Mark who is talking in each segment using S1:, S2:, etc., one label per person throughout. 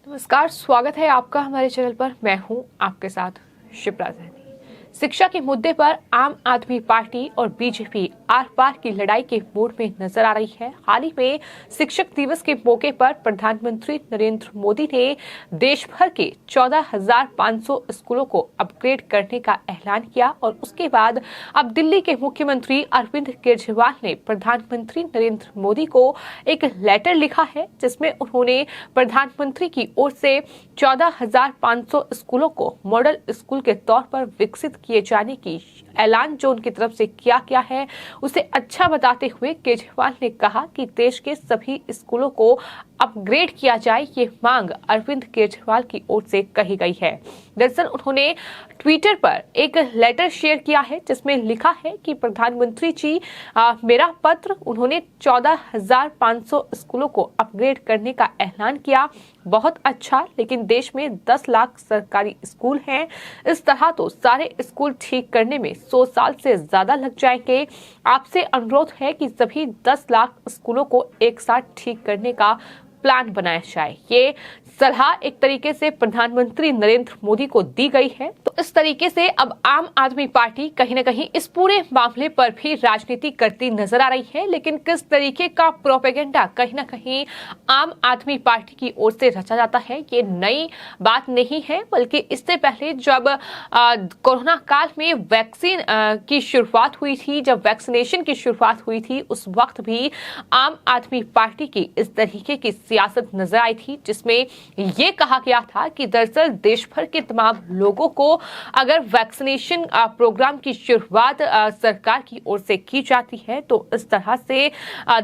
S1: नमस्कार, स्वागत है आपका हमारे चैनल पर। मैं हूं आपके साथ शिप्रा जैनी। शिक्षा के मुद्दे पर आम आदमी पार्टी और बीजेपी आर पार की लड़ाई के मोड़ में नजर आ रही है। हाल ही में शिक्षक दिवस के मौके पर प्रधानमंत्री नरेंद्र मोदी ने देश भर के 14,500 स्कूलों को अपग्रेड करने का ऐलान किया और उसके बाद अब दिल्ली के मुख्यमंत्री अरविंद केजरीवाल ने प्रधानमंत्री नरेंद्र मोदी को एक लेटर लिखा है, जिसमें उन्होंने प्रधानमंत्री की ओर से 14,500 स्कूलों को मॉडल स्कूल के तौर पर विकसित किए जाने की ऐलान जो उनकी तरफ से किया गया है उसे अच्छा बताते हुए केजरीवाल ने कहा कि देश के सभी स्कूलों को अपग्रेड किया जाए, ये मांग अरविंद केजरीवाल की ओर से कही गई है। दरअसल उन्होंने ट्विटर पर एक लेटर शेयर किया है जिसमें लिखा है कि प्रधानमंत्री जी, मेरा पत्र। उन्होंने 14,500 स्कूलों को अपग्रेड करने का ऐलान किया, बहुत अच्छा, लेकिन देश में 10 लाख सरकारी स्कूल हैं। इस तरह तो सारे स्कूल ठीक करने में 100 साल से ज्यादा लग जाएंगे। आपसे अनुरोध है कि सभी 10 लाख स्कूलों को एक साथ ठीक करने का प्लान बनाया जाए। ये सलाह एक तरीके से प्रधानमंत्री नरेंद्र मोदी को दी गई है। तो इस तरीके से अब आम आदमी पार्टी कहीं न कहीं इस पूरे मामले पर भी राजनीति करती नजर आ रही है, लेकिन किस तरीके का प्रोपेगेंडा कहीं न कहीं आम आदमी पार्टी की ओर से रचा जाता है, ये नई बात नहीं है। बल्कि इससे पहले जब कोरोना काल में वैक्सीन की शुरुआत हुई थी, जब वैक्सीनेशन की शुरुआत हुई थी, उस वक्त भी आम आदमी पार्टी की इस तरीके की सियासत नजर आई थी, जिसमें ये कहा गया था कि दरअसल देश भर के तमाम लोगों को अगर वैक्सीनेशन प्रोग्राम की शुरुआत सरकार की ओर से की जाती है तो इस तरह से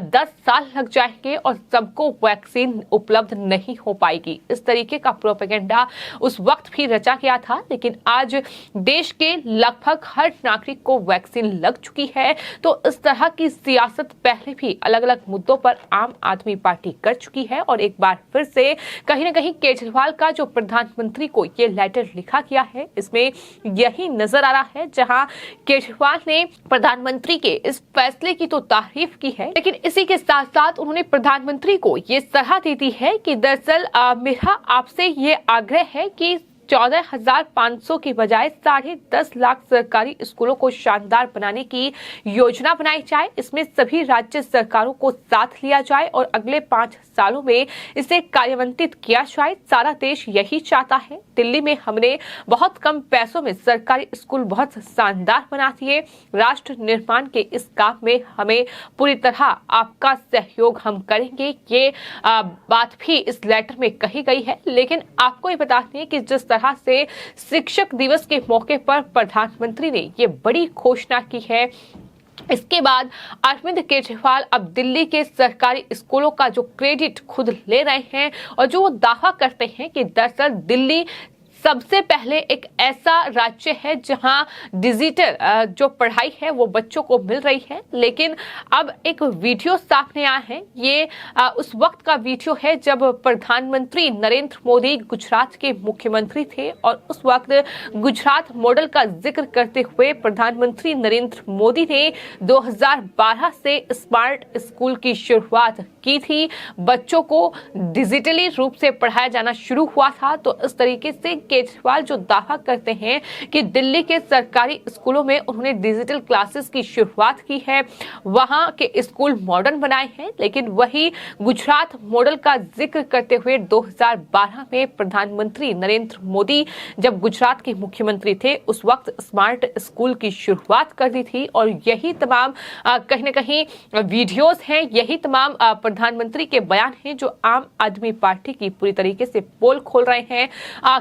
S1: 10 साल लग जाएंगे और सबको वैक्सीन उपलब्ध नहीं हो पाएगी। इस तरीके का प्रोपेगेंडा उस वक्त भी रचा गया था, लेकिन आज देश के लगभग हर नागरिक को वैक्सीन लग चुकी है। तो इस तरह की सियासत पहले भी अलग अलग मुद्दों पर आम आदमी पार्टी कर चुकी है और एक बार फिर से कहीं न कहीं केजरीवाल का जो प्रधानमंत्री को ये लेटर लिखा गया है, इसमें यही नजर आ रहा है, जहां केजरीवाल ने प्रधानमंत्री के इस फैसले की तो तारीफ की है, लेकिन इसी के साथ साथ उन्होंने प्रधानमंत्री को ये सलाह दी थी है कि दरअसल मेरा आपसे ये आग्रह है कि 14,500 की बजाय 10.5 लाख सरकारी स्कूलों को शानदार बनाने की योजना बनाई जाए। इसमें सभी राज्य सरकारों को साथ लिया जाए और अगले 5 सालों में इसे कार्यान्वित किया जाए। सारा देश यही चाहता है। दिल्ली में हमने बहुत कम पैसों में सरकारी स्कूल बहुत शानदार बना दिए। राष्ट्र निर्माण के इस काम में हमें पूरी तरह आपका सहयोग हम करेंगे, ये बात भी इस लेटर में कही गई है। लेकिन आपको ये बता दें कि जिस तरह से शिक्षक दिवस के मौके पर प्रधानमंत्री ने ये बड़ी घोषणा की है, इसके बाद अरविंद केजरीवाल अब दिल्ली के सरकारी स्कूलों का जो क्रेडिट खुद ले रहे हैं और जो वो दावा करते हैं कि दरअसल दिल्ली सबसे पहले एक ऐसा राज्य है जहां डिजिटल जो पढ़ाई है वो बच्चों को मिल रही है। लेकिन अब एक वीडियो सामने आया है, ये उस वक्त का वीडियो है जब प्रधानमंत्री नरेंद्र मोदी गुजरात के मुख्यमंत्री थे और उस वक्त गुजरात मॉडल का जिक्र करते हुए प्रधानमंत्री नरेंद्र मोदी ने 2012 से स्मार्ट स्कूल की शुरुआत की थी। बच्चों को डिजिटली रूप से पढ़ाया जाना शुरू हुआ था। तो इस तरीके से केजरीवाल जो दावा करते हैं कि दिल्ली के सरकारी स्कूलों में उन्होंने डिजिटल क्लासेस की शुरुआत की है, वहां के स्कूल मॉडर्न बनाए हैं, लेकिन वही गुजरात मॉडल का जिक्र करते हुए 2012 में प्रधानमंत्री नरेंद्र मोदी जब गुजरात के मुख्यमंत्री थे उस वक्त स्मार्ट स्कूल की शुरुआत कर दी थी। और यही तमाम कहीं न कहीं वीडियोस हैं, यही तमाम प्रधानमंत्री के बयान हैं जो आम आदमी पार्टी की पूरी तरीके से पोल खोल रहे हैं।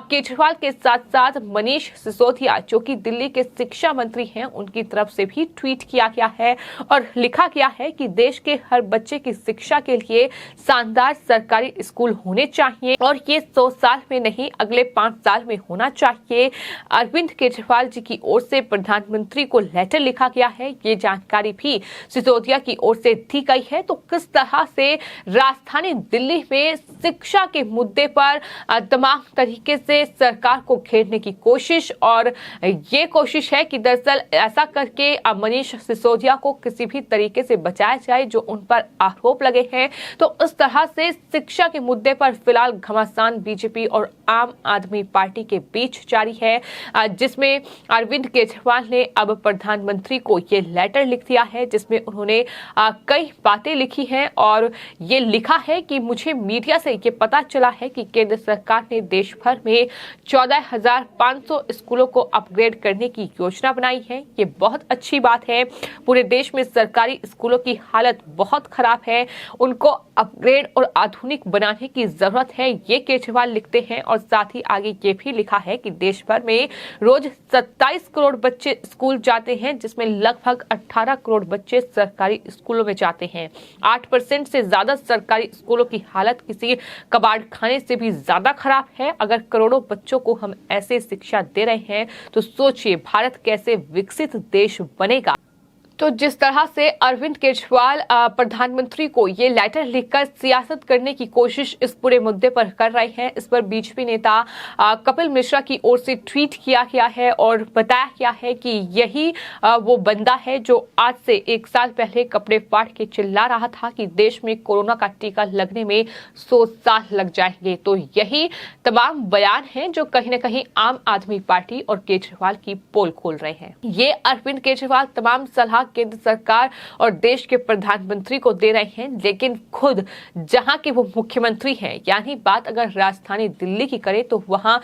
S1: केजरीवाल के साथ साथ मनीष सिसोदिया जो कि दिल्ली के शिक्षा मंत्री हैं, उनकी तरफ से भी ट्वीट किया गया है और लिखा गया है कि देश के हर बच्चे की शिक्षा के लिए शानदार सरकारी स्कूल होने चाहिए और ये 100 साल में नहीं अगले 5 साल में होना चाहिए। अरविंद केजरीवाल जी की ओर से प्रधानमंत्री को लेटर लिखा गया है, ये जानकारी भी सिसोदिया की ओर से दी गई है। तो किस तरह से राजधानी दिल्ली में शिक्षा के मुद्दे पर तमाम तरीके से सरकार को घेरने की कोशिश, और ये कोशिश है कि दरअसल ऐसा करके मनीष सिसोदिया को किसी भी तरीके से बचाया जाए जो उन पर आरोप लगे हैं। तो इस तरह से शिक्षा के मुद्दे पर फिलहाल घमासान बीजेपी और आम आदमी पार्टी के बीच जारी है, जिसमें अरविंद केजरीवाल ने अब प्रधानमंत्री को ये लेटर लिख दिया है, जिसमें उन्होंने कई बातें लिखी हैं और ये लिखा है कि मुझे मीडिया से ये पता चला है कि केंद्र सरकार ने देश भर में 14,500 स्कूलों को अपग्रेड करने की योजना बनाई है। ये बहुत अच्छी बात है। पूरे देश में सरकारी स्कूलों की हालत बहुत खराब है, उनको अपग्रेड और आधुनिक बनाने की जरूरत है, ये केजरीवाल लिखते हैं। और साथ ही आगे ये भी लिखा है कि देश भर में रोज 27 करोड़ बच्चे स्कूल जाते हैं, जिसमें लगभग 18 करोड़ बच्चे सरकारी स्कूलों में जाते हैं। 8% से ज्यादा सरकारी स्कूलों की हालत किसी कबाड़ खाने से भी ज्यादा खराब है। अगर करोड़ों बच्चों को हम ऐसे शिक्षा दे रहे हैं तो सोचिए भारत कैसे विकसित देश बनेगा। तो जिस तरह से अरविंद केजरीवाल प्रधानमंत्री को ये लेटर लिखकर सियासत करने की कोशिश इस पूरे मुद्दे पर कर रहे हैं, इस पर बीजेपी नेता कपिल मिश्रा की ओर से ट्वीट किया गया है और बताया गया है कि यही वो बंदा है जो आज से 1 साल पहले कपड़े फाड़ के चिल्ला रहा था कि देश में कोरोना का टीका लगने में 100 साल लग जाएंगे। तो यही तमाम बयान हैं जो कहीं न कहीं आम आदमी पार्टी और केजरीवाल की पोल खोल रहे हैं। ये अरविंद केजरीवाल तमाम सलाह केंद्र सरकार और देश के प्रधानमंत्री को दे रहे हैं, लेकिन खुद जहां के वो मुख्यमंत्री हैं, यानी बात अगर राजधानी दिल्ली की करें तो वहां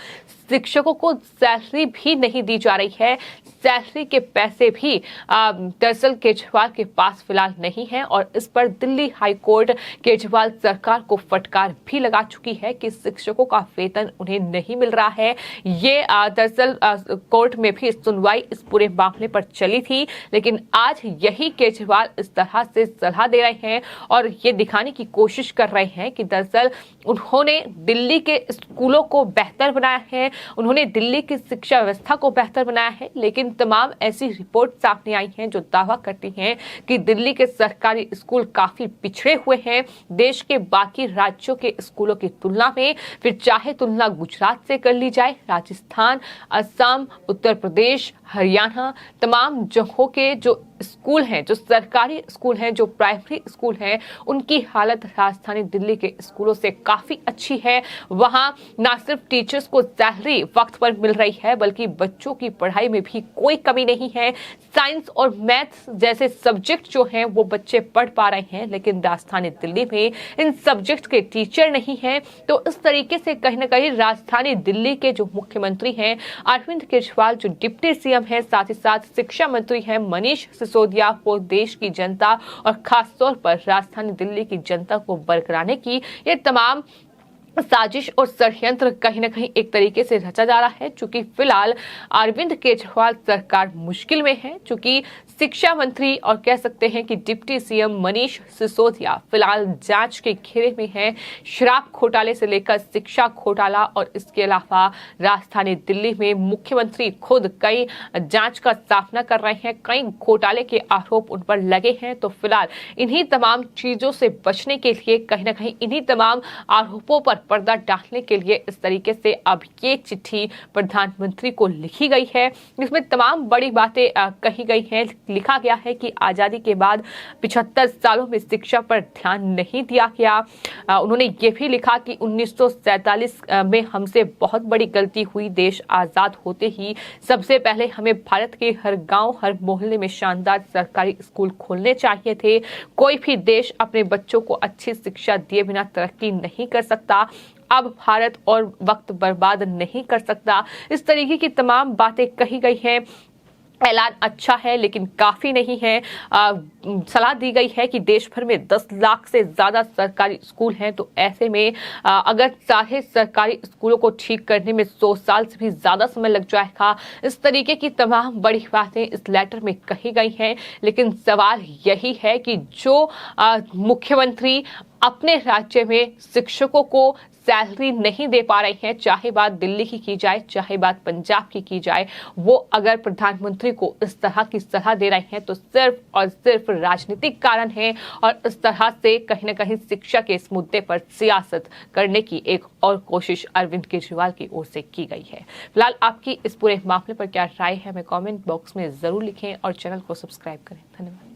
S1: शिक्षकों को सैलरी भी नहीं दी जा रही है। सैलरी के पैसे भी दरअसल केजरीवाल के पास फिलहाल नहीं है और इस पर दिल्ली हाई कोर्ट केजरीवाल सरकार को फटकार भी लगा चुकी है कि शिक्षकों का वेतन उन्हें नहीं मिल रहा है। ये दरअसल कोर्ट में भी सुनवाई इस पूरे मामले पर चली थी, लेकिन आज यही केजरीवाल इस तरह से सलाह दे रहे हैं और ये दिखाने की कोशिश कर रहे हैं कि दरअसल उन्होंने दिल्ली के स्कूलों को बेहतर बनाया है, उन्होंने दिल्ली की शिक्षा व्यवस्था को बेहतर बनाया है। लेकिन तमाम ऐसी रिपोर्ट सामने आई हैं जो दावा करती हैं कि दिल्ली के सरकारी स्कूल काफी पिछड़े हुए हैं देश के बाकी राज्यों के स्कूलों की तुलना में। फिर चाहे तुलना गुजरात से कर ली जाए, राजस्थान, असम, उत्तर प्रदेश, हरियाणा, तमाम जगहों के जो स्कूल हैं, जो सरकारी स्कूल हैं, जो प्राइमरी स्कूल हैं, उनकी हालत राजधानी दिल्ली के स्कूलों से काफी अच्छी है। वहां ना सिर्फ टीचर्स को सैलरी वक्त पर मिल रही है, बल्कि बच्चों की पढ़ाई में भी कोई कमी नहीं है। साइंस और मैथ्स जैसे सब्जेक्ट जो हैं वो बच्चे पढ़ पा रहे हैं, लेकिन राजधानी दिल्ली में इन सब्जेक्ट के टीचर नहीं हैं। तो इस तरीके से कहीं ना कहीं राजधानी दिल्ली के जो मुख्यमंत्री हैं अरविंद केजरीवाल, जो डिप्टी सीएम है, साथ ही साथ शिक्षा मंत्री हैं मनीष सिसोदिया, को देश की जनता और खासतौर पर राजधानी दिल्ली की जनता को बरकराने की ये तमाम साजिश और षड्यंत्र कहीं न कहीं एक तरीके से रचा जा रहा है। चूंकि फिलहाल अरविंद केजरीवाल सरकार मुश्किल में है, चूंकि शिक्षा मंत्री और कह सकते हैं कि डिप्टी सीएम मनीष सिसोदिया फिलहाल जांच के घेरे में हैं। शराब घोटाले से लेकर शिक्षा घोटाला और इसके अलावा राजधानी दिल्ली में मुख्यमंत्री खुद कई जांच का सामना कर रहे हैं, कई घोटाले के आरोप उन पर लगे हैं। तो फिलहाल इन्हीं तमाम चीजों से बचने के लिए, कहीं ना कहीं इन्हीं तमाम आरोपों पर पर्दा डालने के लिए इस तरीके से अब ये चिट्ठी प्रधानमंत्री को लिखी गई है। इसमें तमाम बड़ी बातें कही गई हैं। लिखा गया है कि आजादी के बाद 75 सालों में शिक्षा पर ध्यान नहीं दिया गया। उन्होंने ये भी लिखा कि 1947 में हमसे बहुत बड़ी गलती हुई। देश आजाद होते ही सबसे पहले हमें भारत के हर गांव, हर मोहल्ले में शानदार सरकारी स्कूल खोलने चाहिए थे। कोई भी देश अपने बच्चों को अच्छी शिक्षा दिए बिना तरक्की नहीं कर सकता। अब भारत और वक्त बर्बाद नहीं कर सकता। इस तरीके की तमाम बातें कही गई हैं। ऐलान अच्छा है लेकिन काफी नहीं है। सलाह दी गई है कि देश भर में 10 लाख से ज्यादा सरकारी स्कूल हैं, तो ऐसे में अगर सारे सरकारी स्कूलों को ठीक करने में 100 साल से भी ज्यादा समय लग जाएगा। इस तरीके की तमाम बड़ी बातें इस लेटर में कही गई हैं। लेकिन सवाल यही है कि जो मुख्यमंत्री अपने राज्य में शिक्षकों को सैलरी नहीं दे पा रही हैं, चाहे बात दिल्ली की जाए, चाहे बात पंजाब की जाए, वो अगर प्रधानमंत्री को इस तरह की सलाह दे रहे हैं तो सिर्फ और सिर्फ राजनीतिक कारण है और इस तरह से कहीं ना कहीं शिक्षा के इस मुद्दे पर सियासत करने की एक और कोशिश अरविंद केजरीवाल की ओर से की गई है। फिलहाल आपकी इस पूरे मामले पर क्या राय है, हमें कमेंट बॉक्स में जरूर लिखें और चैनल को सब्सक्राइब करें। धन्यवाद।